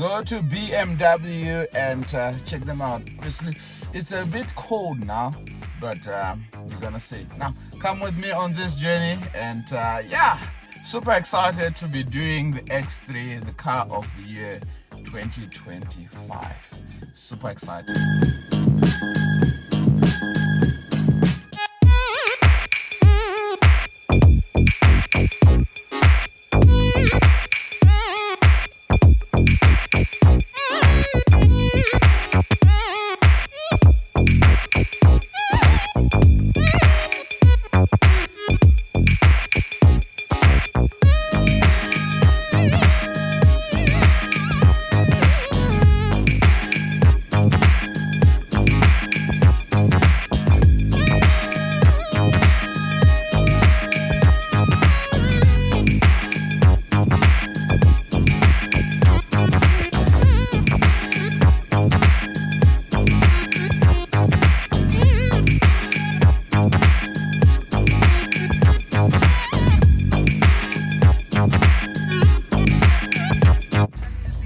go to BMW and check them out. Obviously, it's a bit cold now, but we're gonna see. Now, come with me on this journey, and yeah, super excited to be doing the X3, the car of the year 2025. Super excited.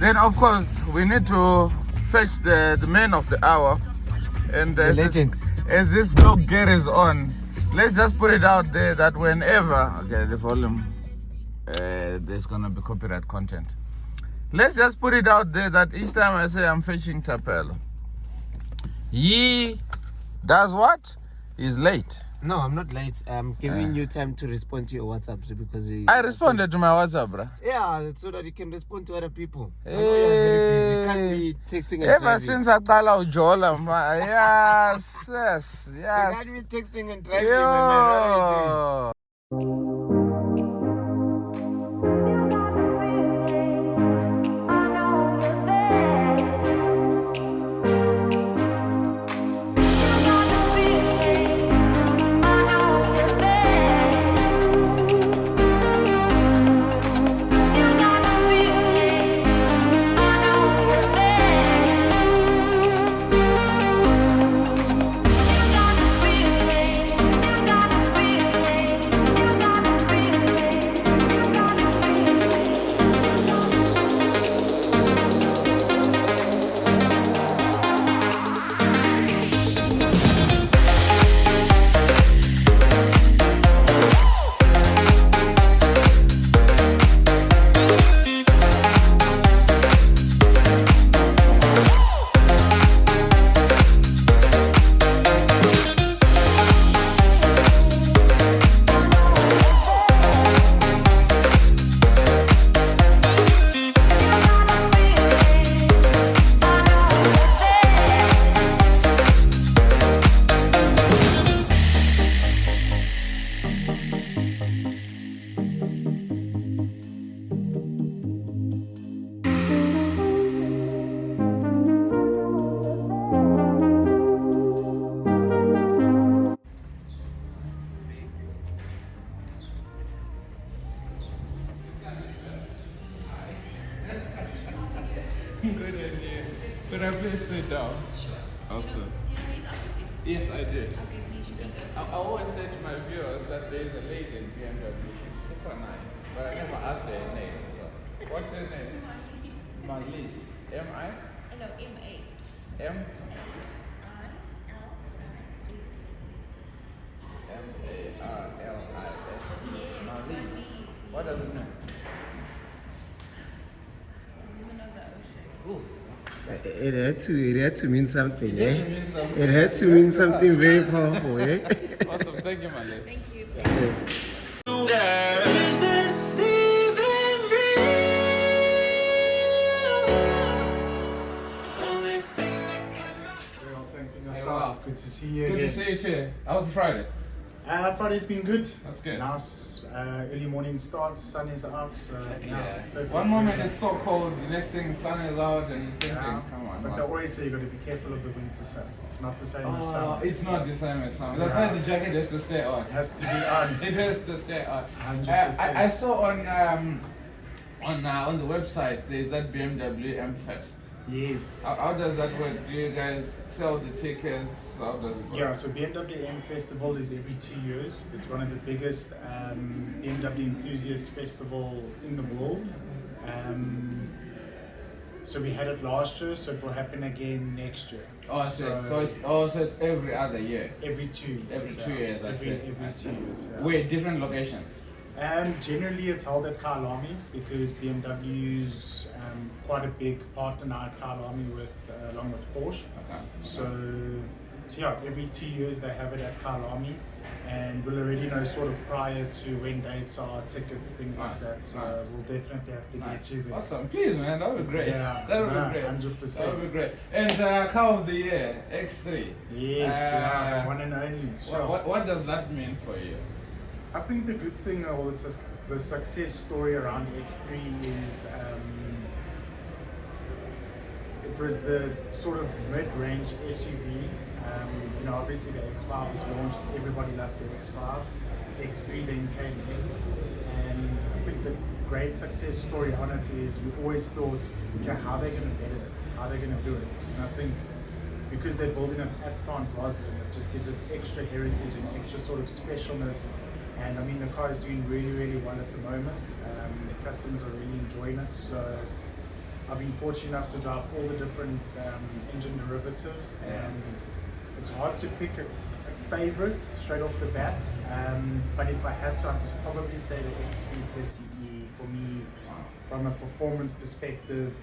Then of course we need to fetch the man of the hour, and as this vlog carries on, let's just put it out there that whenever the volume there's gonna be copyright content. Let's just put it out there that each time I say I'm fetching Tapelo, he does what? He's late. No, I'm not late. I'm giving you time to respond to your WhatsApp because I responded to my WhatsApp, bro. Yeah, so that you can respond to other people. I know you're very busy. You can't be texting and driving. Ever since I call out Jola, yes. You can't be texting and driving, Yo. my man. What are you doing? Good idea. Could I please sit down? Sure. Also. Do you know his other thing? Yes, I do. Okay, please should go. I always say to my viewers that there is a lady in BMW. She's super nice, but I never asked her name. So, what's her name? Malise. M-I? Hello, M-A. M? R-L-I-S. M-A-R-L-I-S. Yes, Malise. What does it mean? Woman of the ocean. Ooh. It had to mean something, It had to mean something. It had to mean something very powerful, eh? Awesome. Thank you, Malise. Thank you. Is this even real? Only thing that can Very well, thanks. And Hey, yourself. wow. Good to see you Good again. to see you too. How was Friday? Friday's been good. That's good. Nice early morning start, sun is out. So, yeah, perfect. One moment it's so cold, the next thing sun is out, and you're thinking, Yeah, come on. but man. they always say you got to be careful of the winter sun. It's not the same as Oh, summer. it's not the same as summer. That's Yeah. why the jacket has to stay on. It has to be on. It has to stay on. 100%. I saw on the website there's that BMW M Fest. Yes. How does that work? Do you guys sell the tickets? How does it work? Yeah, so BMW M Festival is every 2 years. It's one of the biggest BMW enthusiast festival in the world. So we had it last year, so it will happen again next year. Oh, so it's every other year. Every 2 years. Every 2 years, I see. Every 2 years. Yeah. We're different locations. Generally, it's held at Kyalami because BMW's quite a big partner now at Kyalami with along with Porsche. Okay. So yeah, every 2 years they have it at Kyalami, and we'll already know sort of prior to when dates are, tickets, things like that. So we'll definitely have to get you there. Awesome, please, man, that would be great. Yeah, that would be great. 100%. That would be great. And car of the year, X3. Yes, the one and only. Sure. What does that mean for you? I think the good thing, or the success story around X3 is it was the sort of mid-range SUV. Obviously the X5 was launched, everybody loved the X5. X3 then came in, and I think the great success story on it is we always thought, okay, how are they going to better it? How are they going to do it? And I think because they're building it at Plant Roslyn, it just gives it extra heritage and extra sort of specialness. And I mean, the car is doing really, really well at the moment. The customers are really enjoying it. So I've been fortunate enough to drive all the different engine derivatives, and it's hard to pick a favorite straight off the bat. But if I had to, I'd probably say the X330e for me, from a performance perspective.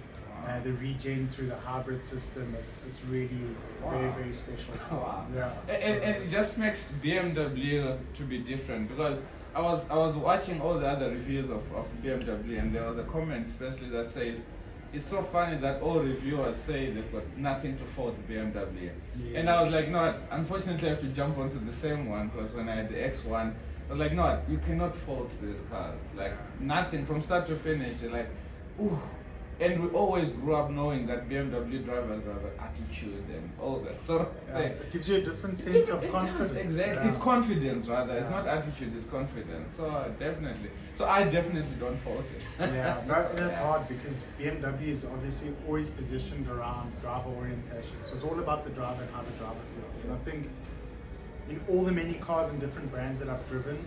The regen through the hybrid system, it's really very, very special. Wow. Yeah. And it just makes BMW to be different, because I was watching all the other reviews of BMW, and there was a comment especially that says, it's so funny that all reviewers say they've got nothing to fault BMW. Yes. And I was like, no, unfortunately I have to jump onto the same one, because when I had the X1, I was like, no, you cannot fault these cars. Like, nothing from start to finish. You're like, ooh. And we always grew up knowing that BMW drivers have an attitude and all that sort of thing. It gives you a different sense of confidence. Exactly. Yeah. It's confidence, rather. It's not attitude, it's confidence. So definitely. So I definitely don't fault it. Yeah, no, and it's hard because BMW is obviously always positioned around driver orientation. So it's all about the driver and how the driver feels. And I think in all the many cars and different brands that I've driven,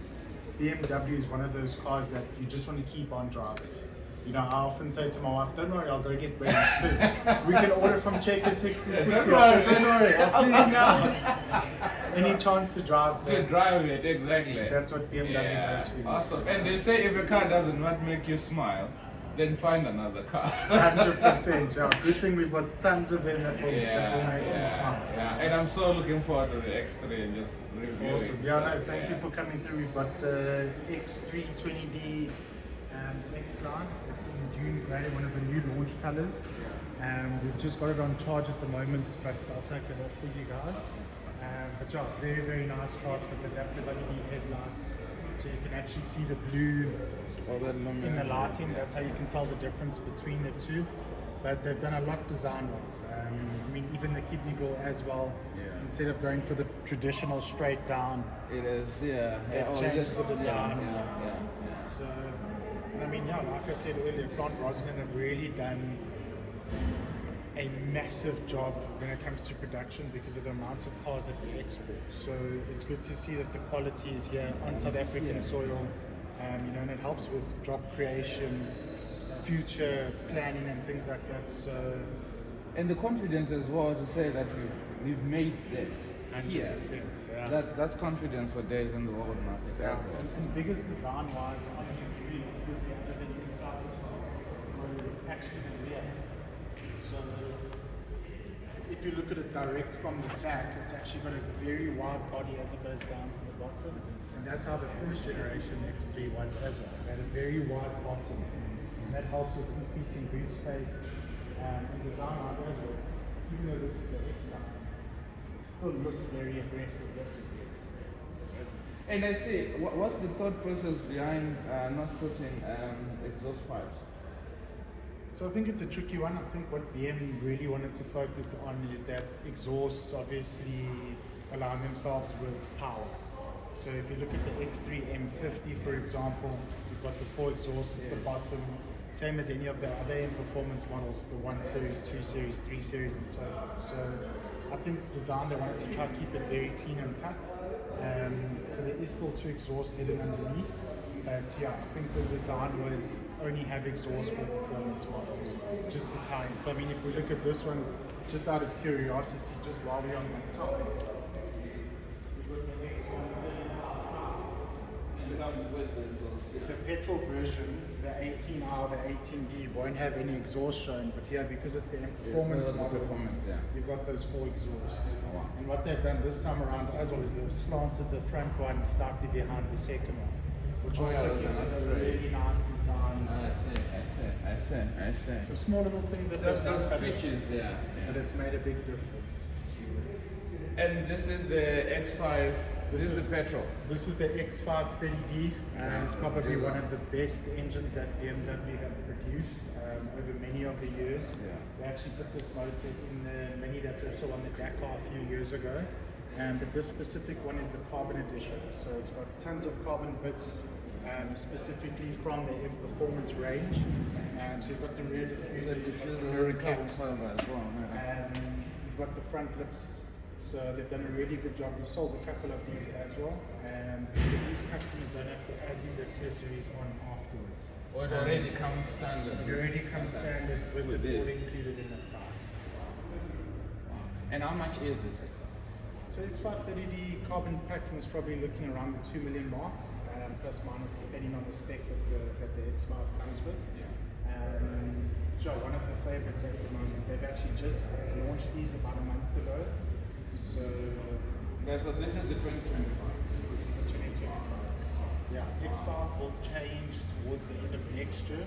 BMW is one of those cars that you just want to keep on driving. I often say to my wife, don't worry, I'll go get ready soon. We can order from Checker 66. Don't worry, I'll see you now. Any chance to drive there. To drive it, exactly. That's what BMW does for you. Awesome. And they say if a car does not make you smile, then find another car. 100%. Yeah. Good thing we've got tons of them that will make you smile. Yeah. And I'm so looking forward to the X3 and just reviewing. Awesome. Yeah, no, thank you for coming through. We've got the X320e xline. It's in Dune Grey, one of the new launch colors. We've just got it on charge at the moment, but I'll take it off for you guys. But yeah, very, very nice car. It's got adaptive LED headlights, so you can actually see the blue in the lighting. That's how you can tell the difference between the two. But they've done a lot design-wise. I mean, even the kidney grille as well. Instead of going for the traditional straight down, it is, they've changed the design. Yeah. So, I mean, like I said earlier, Plant Roslyn have really done a massive job when it comes to production because of the amounts of cars that we export. So it's good to see that the quality is here on South African soil, and it helps with job creation, future planning and things like that. So, and the confidence as well to say that we've made this. 100%. Yeah. That's confidence for days in the world market. Yeah. And biggest design-wise on the X3, obviously the inside was actually the rear. So if you look at it direct from the back, it's actually got a very wide body as it goes down to the bottom. And that's how the first generation X3 was as well. It had a very wide bottom. And that helps with increasing boot space and design-wise as well. Even though this is the X-line, it still looks very aggressive. And I see, what's the thought process behind not putting exhaust pipes? So I think it's a tricky one. I think what BM really wanted to focus on is that exhausts obviously align themselves with power. So if you look at the X3 M50, for example, you've got the 4 exhausts at the bottom, same as any of the other M performance models, the 1 Series, 2 Series, 3 Series, and so forth. So I think design, they wanted to try to keep it very clean and cut. So there is still 2 exhausts hidden underneath. But yeah, I think the design was only have exhaust for performance models, just to tie in. So I mean, if we look at this one, just out of curiosity, just while we're on the topic, we've got the X1. The petrol version, the 18R, the 18D, won't have any exhaust shown, but here, because it's the performance model, you've got those 4 exhausts. Oh, wow. And what they've done this time around as well is they've slanted the front one slightly behind the second one, which also gives it a really nice design. I see. So small little things that Those they've done, but features, but it's made a big difference. And this is the X5. This is the petrol. This is the X530e, and it's probably one of the best engines that BMW have produced over many of the years. Yeah. They actually put this motor in the Mini that's also on the Dakar a few years ago. But this specific one is the carbon edition. So it's got tons of carbon bits, specifically from the M Performance range. So you've got the rear diffuser, rear caps, as well. you've got the front lips. So they've done a really good job. We've sold a couple of these as well. So these customers don't have to add these accessories on afterwards. Or it already comes standard. It already comes standard with it all included in the price. And how much is this X5? So X530D carbon packing is probably looking around the 2 million mark, plus minus depending on the spec that the X5 comes with. One of the favorites at the moment. They've actually just launched these about a month ago. So So this is the 2025. this is the 2025 X5. Yeah, X5 will change towards the end of next year.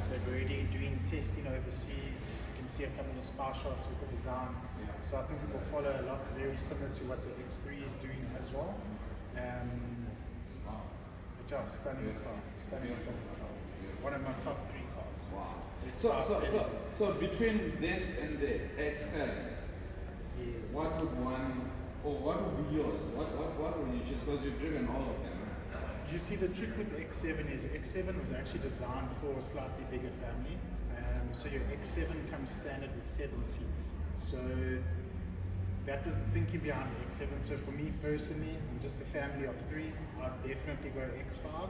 They're already doing testing overseas. You can see a couple of spy shots with the design. So I think it will follow a lot very similar to what the X3 is doing as well. But yeah, stunning car. Stunning car. One of my top 3 cars. Wow. X5 So between this and the X7, Yes. what would be yours? What would you choose? Because you've driven all of them. You see, the trick with the X7 is X7 was actually designed for a slightly bigger family. So your X7 comes standard with 7 seats. So that was the thinking behind the X7. So for me personally, I'm just a family of 3. I'd definitely go X5.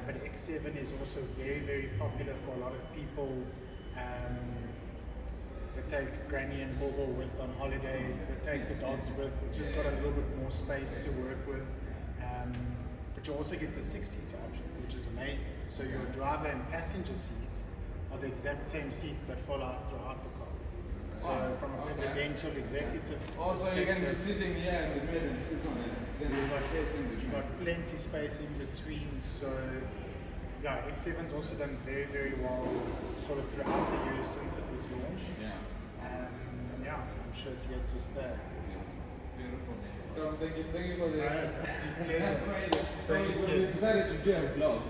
But X7 is also very, very popular for a lot of people. They take Granny and Bobo with on holidays. They take the dogs with. It's just got a little bit more space to work with. But you also get the 6-seater option, which is amazing. So your driver and passenger seats are the exact same seats that fall out throughout the car. So from a presidential executive Also, you can be perspective, sitting here in the middle and sit on it. Then there's space in you've between. got plenty space in between. So yeah, X7's also done very, very well sort of throughout the years since it was launched. And yeah, I'm sure it's here to stay. Beautiful. Tom, thank you for the. It's an absolute pleasure. So we decided to do a vlog.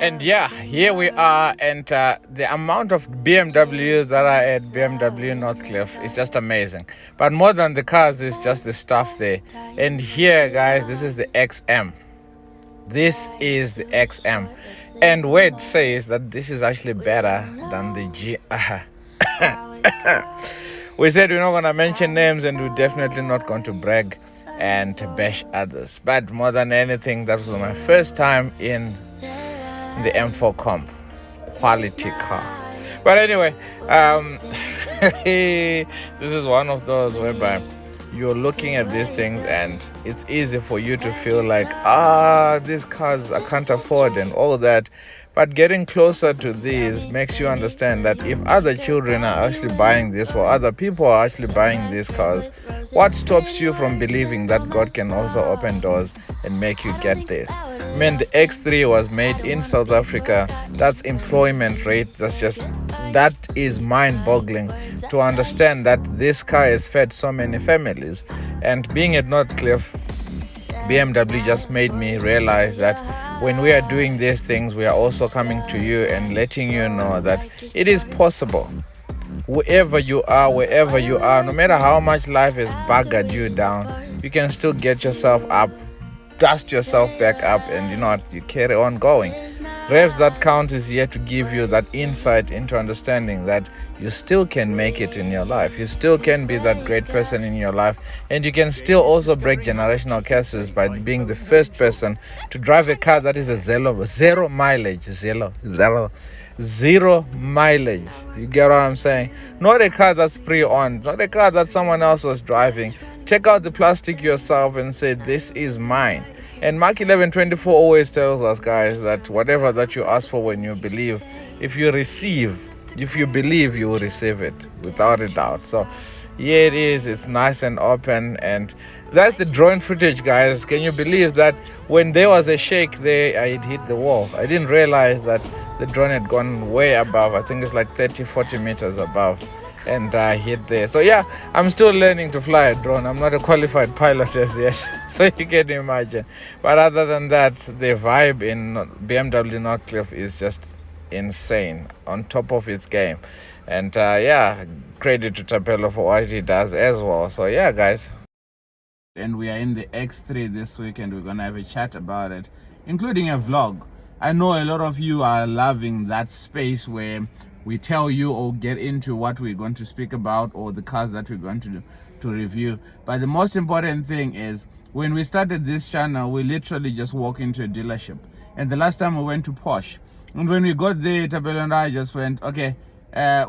And yeah, here we are, and the amount of BMWs that are at BMW Northcliff is just amazing. But more than the cars is just the stuff there. And here, guys, this is the XM. This is the XM. And Wade says that this is actually better than the G. We said we're not going to mention names, and we're definitely not going to brag and bash others. But more than anything, that was my first time in the M4 Comp. Quality car. But anyway, this is one of those whereby you're looking at these things and it's easy for you to feel like, these cars I can't afford and all that. But getting closer to these makes you understand that if other children are actually buying this, or other people are actually buying these cars, what stops you from believing that God can also open doors and make you get this? I mean, the X3 was made in South Africa. That's employment rate. That is mind-boggling to understand that this car has fed so many families. And being at Northcliff, BMW just made me realize that when we are doing these things, we are also coming to you and letting you know that it is possible. Wherever you are, no matter how much life has buggered you down, you can still get yourself up, dust yourself back up, and you carry on going. Revs That Count is here to give you that insight into understanding that you still can make it in your life. You still can be that great person in your life, and you can still also break generational curses by being the first person to drive a car that is a zero mileage. Zero mileage. You get what I'm saying? Not a car that's pre-owned, not a car that someone else was driving. Take out the plastic yourself and say, this is mine. And Mark 11:24 always tells us, guys, that whatever that you ask for when you believe, if you believe, you will receive it without a doubt. So here it is. It's nice and open, and that's the drone footage, guys. Can you believe that when there was a shake there, I hit the wall? I didn't realize that the drone had gone way above. I think it's like 30-40 meters above, and I hit there. So yeah, I'm still learning to fly a drone. I'm not a qualified pilot as yet, so you can imagine. But other than that, the vibe in BMW Northcliff is just insane, on top of its game. And credit to Tapelo for what he does as well. So yeah, guys. And we are in the X3 this week, and we're gonna have a chat about it, including a vlog. I know a lot of you are loving that space where we tell you or get into what we're going to speak about or the cars that we're going to review. But the most important thing is, when we started this channel, we literally just walk into a dealership. And the last time we went to Porsche, and when we got there, Tabelo and I just went, okay,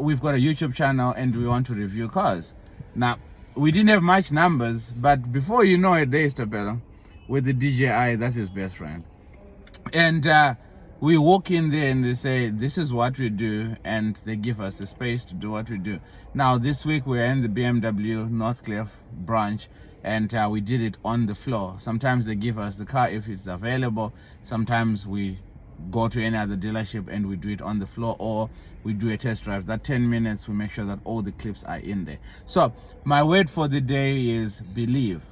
we've got a YouTube channel and we want to review cars. Now, we didn't have much numbers, but before you know it, there's Tabelo with the DJI, that's his best friend. And we walk in there and they say, this is what we do, and they give us the space to do what we do. Now, this week we're in the BMW Northcliff branch, and we did it on the floor. Sometimes they give us the car if it's available. Sometimes we go to any other dealership and we do it on the floor, or we do a test drive. That 10 minutes, we make sure that all the clips are in there. So my word for the day is believe.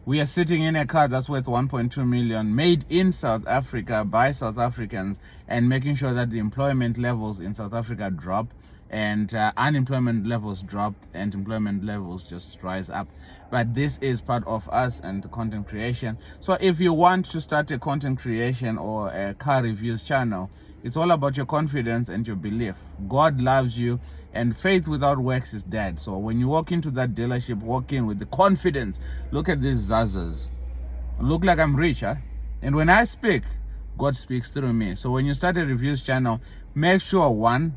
We are sitting in a car that's worth 1.2 million, made in South Africa by South Africans, and making sure that the employment levels in South Africa drop, and unemployment levels drop, and employment levels just rise up. But this is part of us and the content creation. So if you want to start a content creation or a car reviews channel, it's all about your confidence and your belief. God loves you, and faith without works is dead. So when you walk into that dealership, walk in with the confidence. Look at these Zazas. Look like I'm rich, huh? And when I speak, God speaks through me. So when you start a reviews channel, make sure, one,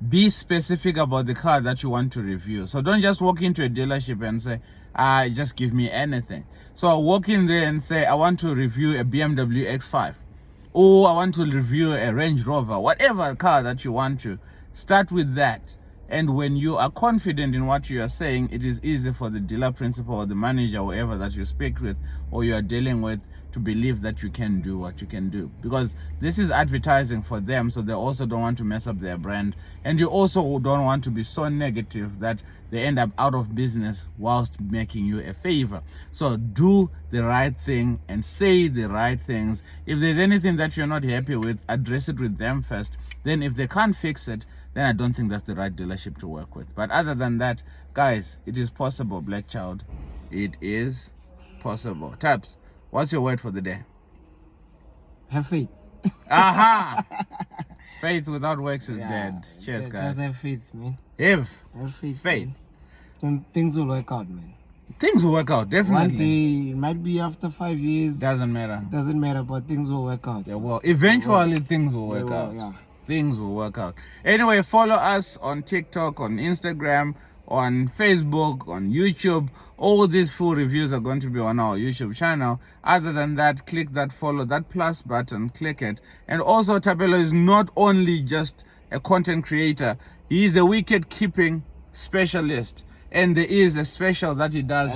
be specific about the car that you want to review. So don't just walk into a dealership and say, just give me anything. So walk in there and say, I want to review a BMW X5. Oh, I want to review a Range Rover, whatever car that you want to. Start with that. And when you are confident in what you are saying, it is easy for the dealer principal or the manager, whoever that you speak with or you are dealing with, to believe that you can do what you can do, because this is advertising for them, so they also don't want to mess up their brand, and you also don't want to be so negative that they end up out of business whilst making you a favor. So do the right thing and say the right things. If there's anything that you're not happy with, address it with them first. Then if they can't fix it, then I don't think that's the right dealership to work with. But other than that, guys, it is possible, Black Child. It is possible. Taps, what's your word for the day? Have faith. Aha! Faith without works is dead. Cheers, guys. Just have faith, man. Have faith. faith. Man. Then things will work out, man. Things will work out, definitely. One day, it might be after 5 years. Doesn't matter. Doesn't matter, but things will work out. Yeah, well, eventually things will work out. Yeah. Things will work out. Anyway, follow us on TikTok, on Instagram, on Facebook, on YouTube. All these full reviews are going to be on our YouTube channel. Other than that, click that follow, that plus button, click it. And also, Tabelo is not only just a content creator, he is a wicket keeping specialist. And there is a special that he does.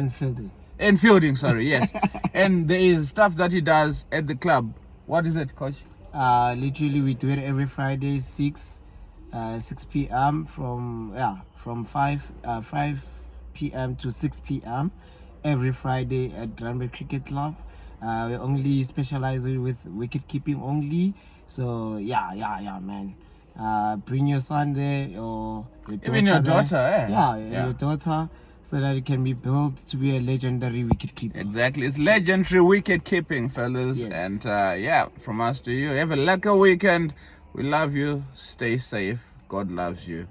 And fielding, sorry, yes. And there is stuff that he does at the club. What is it, coach? Literally we do it every Friday, 6 p.m. from 5 p.m. to 6 p.m. every Friday at Drivetrain Cricket Club. We only specialize with wicket keeping only. So yeah, man. Bring your son there or your daughter. Even your daughter, Yeah, your daughter, so that it can be built to be a legendary wicket keeper. Exactly, it's legendary wicket keeping, fellas. Yes. And from us to you, have a lucky weekend. We love you. Stay safe. God loves you.